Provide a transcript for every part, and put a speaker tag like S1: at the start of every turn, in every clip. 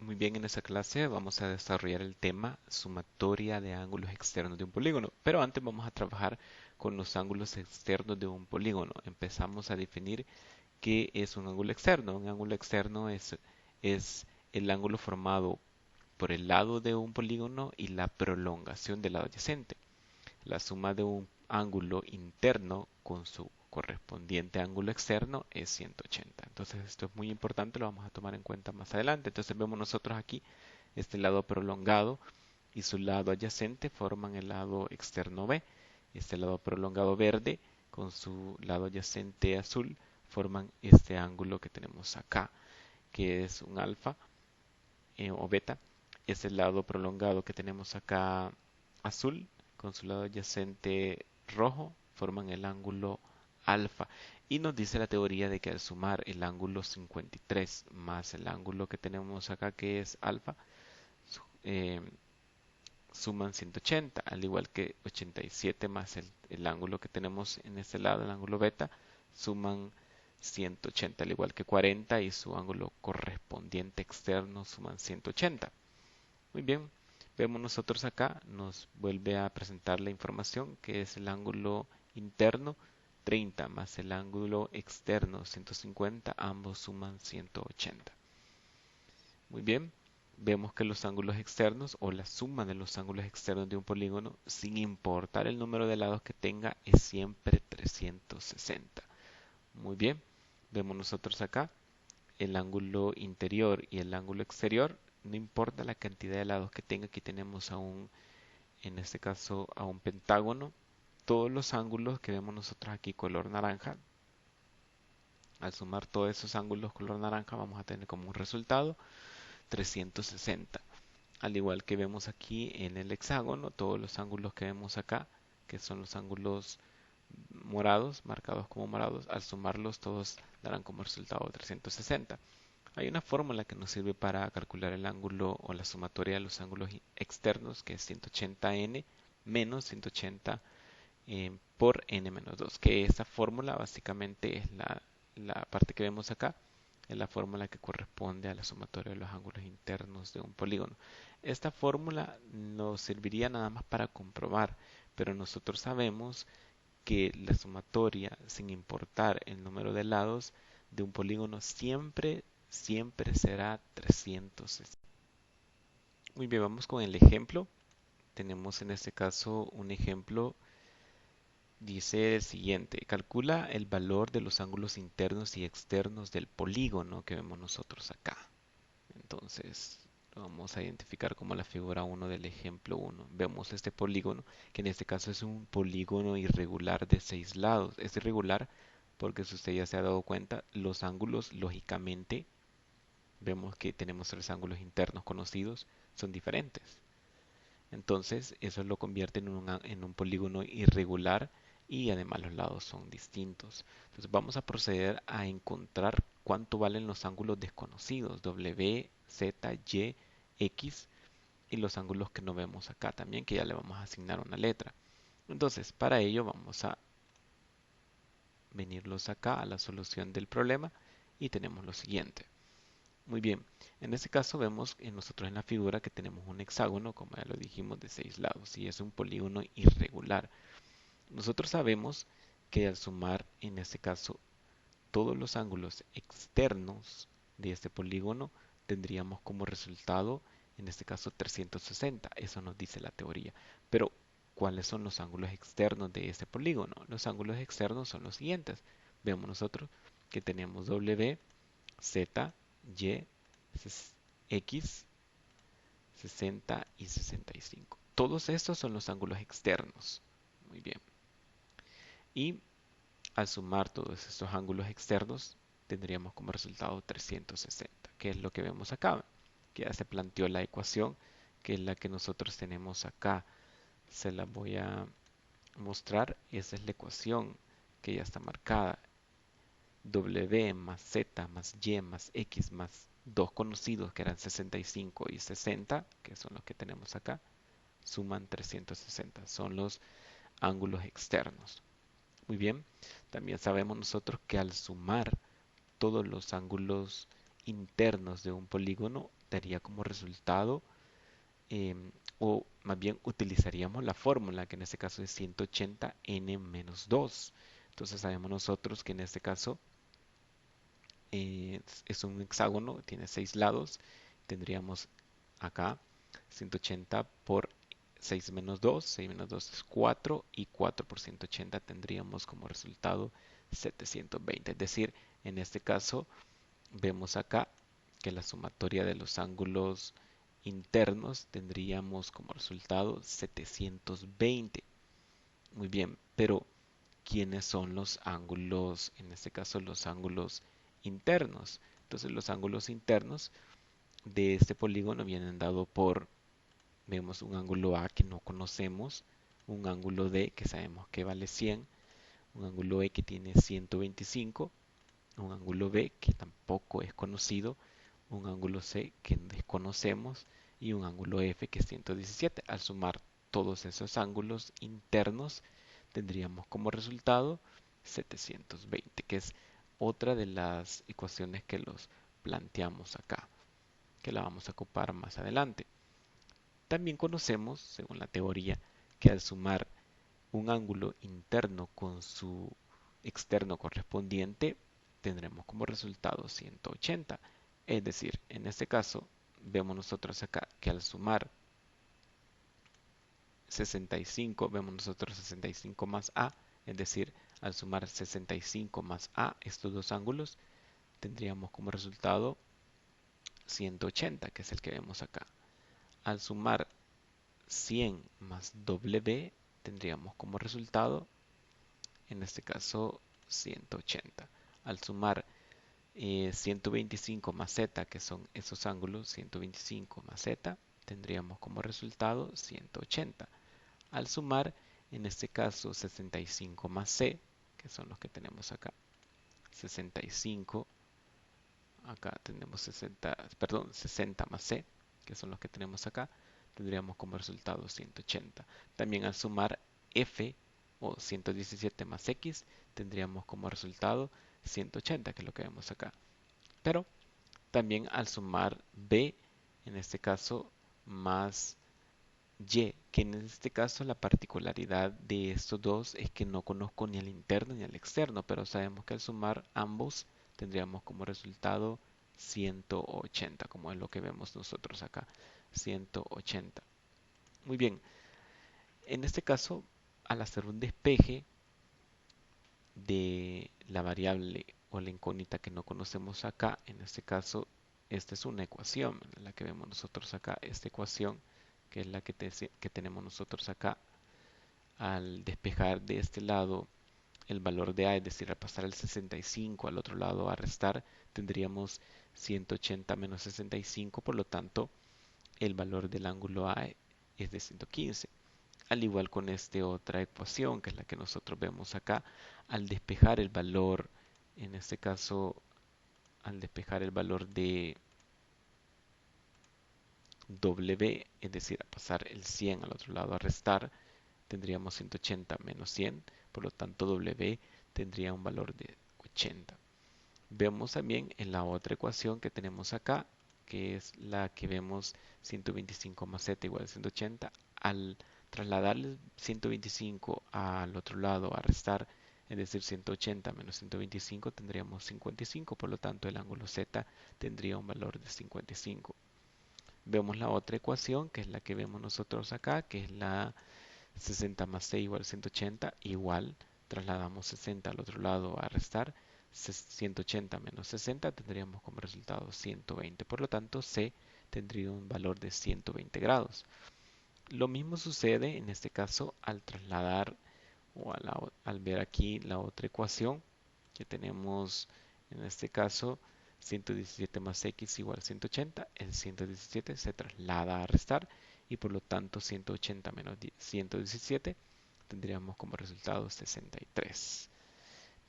S1: Muy bien, en esta clase vamos a desarrollar el tema sumatoria de ángulos externos de un polígono, pero antes vamos a trabajar con los ángulos externos de un polígono. Empezamos a definir qué es un ángulo externo. Un ángulo externo es el ángulo formado por el lado de un polígono y la prolongación del lado adyacente. La suma de un ángulo interno con su correspondiente ángulo externo es 180. Entonces esto es muy importante, lo vamos a tomar en cuenta más adelante. Entonces vemos nosotros aquí este lado prolongado y su lado adyacente forman el lado externo B. Este lado prolongado verde con su lado adyacente azul forman este ángulo que tenemos acá, que es un alfa o beta. Este lado prolongado que tenemos acá azul con su lado adyacente rojo forman el ángulo alfa. Y nos dice la teoría de que al sumar el ángulo 53 más el ángulo que tenemos acá que es alfa, eh, suman 180, al igual que 87 más el ángulo que tenemos en este lado, el ángulo beta, suman 180, al igual que 40 y su ángulo correspondiente externo suman 180. Muy bien, vemos nosotros acá, nos vuelve a presentar la información que es el ángulo interno 30 más el ángulo externo 150, ambos suman 180. Muy bien, vemos que los ángulos externos o la suma de los ángulos externos de un polígono, sin importar el número de lados que tenga, es siempre 360. Muy bien, vemos nosotros acá el ángulo interior y el ángulo exterior, no importa la cantidad de lados que tenga, aquí tenemos en este caso a un pentágono, todos los ángulos que vemos nosotros aquí color naranja, al sumar todos esos ángulos color naranja vamos a tener como un resultado 360. Al igual que vemos aquí en el hexágono, todos los ángulos que vemos acá, que son los ángulos morados, marcados como morados, al sumarlos todos darán como resultado 360. Hay una fórmula que nos sirve para calcular el ángulo o la sumatoria de los ángulos externos, que es 180n menos 180 por n menos 2, que esta fórmula básicamente es la parte que vemos acá, es la fórmula que corresponde a la sumatoria de los ángulos internos de un polígono. Esta fórmula nos serviría nada más para comprobar, pero nosotros sabemos que la sumatoria, sin importar el número de lados de un polígono, siempre será 360. Muy bien, vamos con el ejemplo. Tenemos en este caso un ejemplo. Dice el siguiente, calcula el valor de los ángulos internos y externos del polígono que vemos nosotros acá. Entonces, lo vamos a identificar como la figura 1 del ejemplo 1. Vemos este polígono, que en este caso es un polígono irregular de 6 lados. Es irregular porque si usted ya se ha dado cuenta, los ángulos, lógicamente, vemos que tenemos 3 ángulos internos conocidos, son diferentes. Entonces, eso lo convierte en un polígono irregular y además los lados son distintos. Entonces, vamos a proceder a encontrar cuánto valen los ángulos desconocidos, W, Z, Y, X y los ángulos que no vemos acá también, que ya le vamos a asignar una letra. Entonces, para ello vamos a venirlos acá a la solución del problema y tenemos lo siguiente. Muy bien, en este caso vemos nosotros en la figura que tenemos un hexágono, como ya lo dijimos, de 6 lados y es un polígono irregular. Nosotros sabemos que al sumar en este caso todos los ángulos externos de este polígono tendríamos como resultado en este caso 360. Eso nos dice la teoría. Pero, ¿cuáles son los ángulos externos de este polígono? Los ángulos externos son los siguientes. Vemos nosotros que tenemos W, Z, Y, X, 60 y 65. Todos estos son los ángulos externos. Muy bien. Y al sumar todos estos ángulos externos, tendríamos como resultado 360, que es lo que vemos acá. Que ya se planteó la ecuación, que es la que nosotros tenemos acá. Se la voy a mostrar. Esa es la ecuación que ya está marcada. W más Z más Y más X más dos conocidos que eran 65 y 60, que son los que tenemos acá, suman 360. Son los ángulos externos. Muy bien, también sabemos nosotros que al sumar todos los ángulos internos de un polígono daría como resultado, o más bien utilizaríamos la fórmula, que en este caso es 180 n menos 2. Entonces sabemos nosotros que en este caso es un hexágono, tiene 6 lados. Tendríamos acá 180 por 6 menos 2, 6 menos 2 es 4 y 4 por 180 tendríamos como resultado 720. Es decir, en este caso vemos acá que la sumatoria de los ángulos internos tendríamos como resultado 720. Muy bien, pero ¿quiénes son los ángulos? En este caso los ángulos internos. Entonces los ángulos internos de este polígono vienen dados por, vemos un ángulo A que no conocemos, un ángulo D que sabemos que vale 100, un ángulo E que tiene 125, un ángulo B que tampoco es conocido, un ángulo C que desconocemos y un ángulo F que es 117. Al sumar todos esos ángulos internos tendríamos como resultado 720, que es otra de las ecuaciones que los planteamos acá, que la vamos a ocupar más adelante. También conocemos, según la teoría, que al sumar un ángulo interno con su externo correspondiente, tendremos como resultado 180. Es decir, en este caso, vemos nosotros acá que al sumar 65, vemos nosotros 65 más A, es decir, al sumar 65 más A, estos dos ángulos, tendríamos como resultado 180, que es el que vemos acá. Al sumar 100 más W, tendríamos como resultado, en este caso, 180. Al sumar 125 más Z, que son esos ángulos, 125 más Z, tendríamos como resultado 180. Al sumar, en este caso, 65 más C, que son los que tenemos acá, 65, acá tenemos 60, perdón, 60 más C, que son los que tenemos acá, tendríamos como resultado 180. También al sumar F o 117 más X, tendríamos como resultado 180, que es lo que vemos acá. Pero también al sumar B, en este caso, más Y, que en este caso la particularidad de estos dos es que no conozco ni al interno ni al externo, pero sabemos que al sumar ambos tendríamos como resultado 180, como es lo que vemos nosotros acá, 180. Muy bien, en este caso, al hacer un despeje de la variable o la incógnita que no conocemos acá, en este caso, esta es una ecuación, la que vemos nosotros acá, esta ecuación, que es la que tenemos nosotros acá, al despejar de este lado el valor de A, es decir, al pasar el 65 al otro lado a restar, tendríamos 180 menos 65, por lo tanto, el valor del ángulo A es de 115. Al igual con esta otra ecuación, que es la que nosotros vemos acá, al despejar el valor, en este caso, al despejar el valor de W, es decir, a pasar el 100 al otro lado a restar, tendríamos 180 menos 100, por lo tanto W tendría un valor de 80. Vemos también en la otra ecuación que tenemos acá, que es la que vemos 125 más z igual a 180, al trasladar el 125 al otro lado a restar, es decir, 180 menos 125 tendríamos 55, por lo tanto el ángulo z tendría un valor de 55. Vemos la otra ecuación, que es la que vemos nosotros acá, que es la 60 más c igual a 180, igual trasladamos 60 al otro lado a restar, 180 menos 60 tendríamos como resultado 120, por lo tanto c tendría un valor de 120 grados. Lo mismo sucede en este caso al trasladar o al ver aquí la otra ecuación que tenemos en este caso 117 más x igual a 180, el 117 se traslada a restar y por lo tanto 180 menos 117 tendríamos como resultado 63.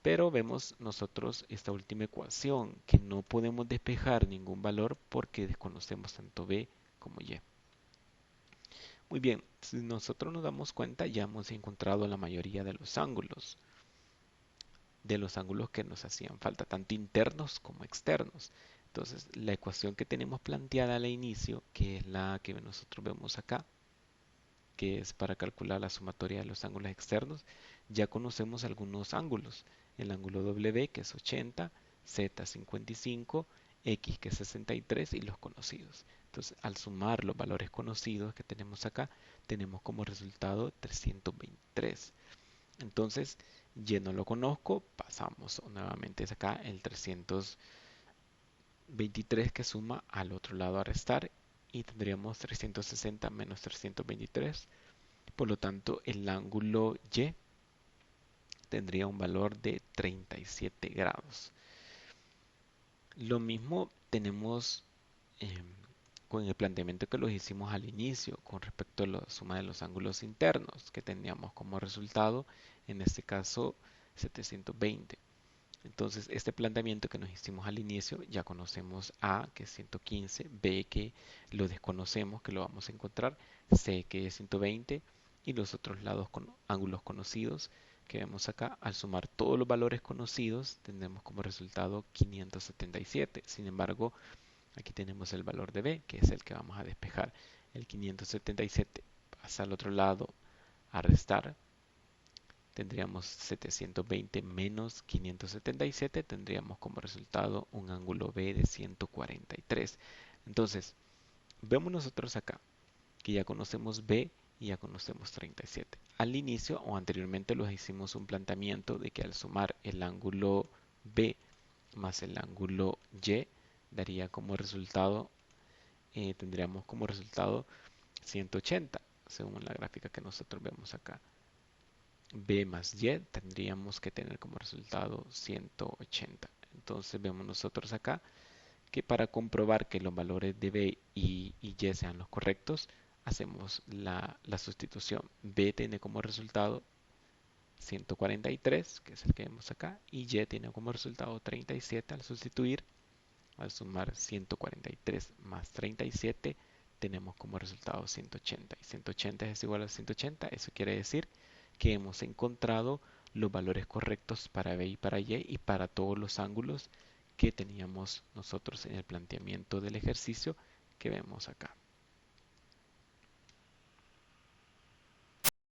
S1: Pero vemos nosotros esta última ecuación que no podemos despejar ningún valor porque desconocemos tanto b como y. Muy bien, si nosotros nos damos cuenta ya hemos encontrado la mayoría de los ángulos que nos hacían falta, tanto internos como externos. Entonces, la ecuación que tenemos planteada al inicio, que es la que nosotros vemos acá, que es para calcular la sumatoria de los ángulos externos, ya conocemos algunos ángulos. El ángulo W, que es 80, Z 55, X, que es 63, y los conocidos. Entonces, al sumar los valores conocidos que tenemos acá, tenemos como resultado 323. Entonces, Y no lo conozco, pasamos nuevamente es acá el 323 que suma al otro lado a restar y tendríamos 360 menos 323. Por lo tanto, el ángulo Y tendría un valor de 37 grados. Lo mismo tenemos con el planteamiento que los hicimos al inicio con respecto a la suma de los ángulos internos que teníamos como resultado, en este caso 720. Entonces, este planteamiento que nos hicimos al inicio, ya conocemos A, que es 115, B, que lo desconocemos, que lo vamos a encontrar, C, que es 120, y los otros lados con ángulos conocidos que vemos acá. Al sumar todos los valores conocidos, tendremos como resultado 577. Sin embargo, aquí tenemos el valor de B, que es el que vamos a despejar. El 577 pasa al otro lado a restar, tendríamos 720 menos 577, tendríamos como resultado un ángulo B de 143. Entonces, vemos nosotros acá que ya conocemos B y ya conocemos 37. Al inicio o anteriormente los hicimos un planteamiento de que al sumar el ángulo B más el ángulo Y daría como resultado, tendríamos como resultado 180, según la gráfica que nosotros vemos acá. B más Y tendríamos que tener como resultado 180. Entonces vemos nosotros acá que para comprobar que los valores de B y Y sean los correctos, hacemos la sustitución. B tiene como resultado 143, que es el que vemos acá, y Y tiene como resultado 37. Al sustituir, al sumar 143 más 37, tenemos como resultado 180. Y 180 es igual a 180, eso quiere decir que hemos encontrado los valores correctos para B y para Y para todos los ángulos que teníamos nosotros en el planteamiento del ejercicio que vemos acá.